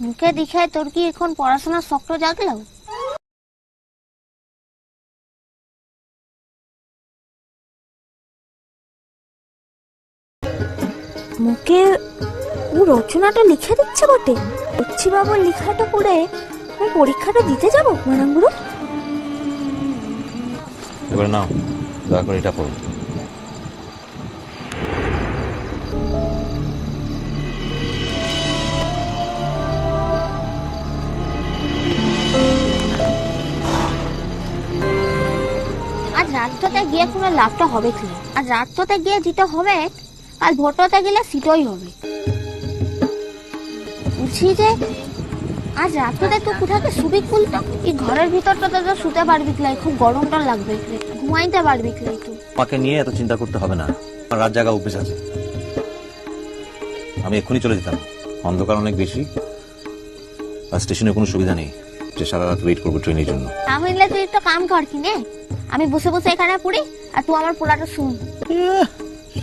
মুখে দেখে তোর কি এখন পড়াশোনার শক্ত জাগলো? মুখে ও রচনাটা লিখে দিচ্ছে বটে। লক্ষ্মী বাবুর লেখাটা পড়ে আমি পরীক্ষাটা দিতে যাবো মানাঙ্গুরু। এবার নাও, দয়া করে এটা পড়ো। আজ রাতটাতে গিয়ে কোনো লাভটা হবে কি? আজ রাতটাতে গিয়ে দিতে হবে, আর ভোটতে গেলে সিটই হবে। বুঝছি যে আজ রাতটাতে তো কোথাকে শুবি খুলতো, এই ঘরের ভিতরটাতে তো শুতে পারবি ক্লাই, খুব গরমটা লাগবে, ঘুমাইতে পারবি ক্লাই। তুই আমাকে নিয়ে এত চিন্তা করতে হবে না, আমার রাত জাগা অভ্যেস আছে। আমি এক্ষুনি চলে যেতাম, অন্ধকার অনেক বেশি, আর স্টেশনে কোনো সুবিধা নেই যে সারা রাত ওয়েট করবো ট্রেনের জন্য। তাহলে তুই একটা কাম কর কি নে, আমি বসে বসে এখানে পড়ি আর তুই আমার পড়াটা শুন।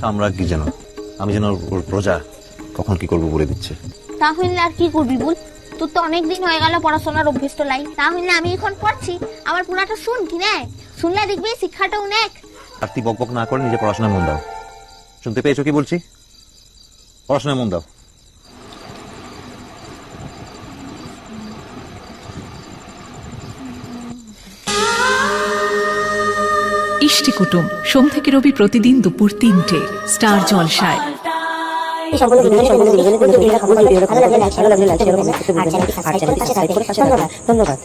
সাম্রাজ্ঞী কি যেন, আমি যেন ওর প্রজা, কখন কি করবো বলে দিচ্ছে। তাহলে আর কি করবি বল? তোর তো অনেকদিন হয়ে গেল পড়াশোনার অভ্যেস তো লাই। তাহলে আমি এখন পড়ছি, আমার পড়াটা শুন কি নে, শুনলে দেখবি শিক্ষাটা অনেক। আর তুই বকবক না করে নিজে পড়াশোনায় মন দাও। শুনতে পেয়েছো কি বলছি? পড়াশোনায় মন দাও। ইষ্টি কুটুম সোম থেকে রবি প্রতিদিন দুপুর 3টে স্টার জলসায়। ধন্যবাদ।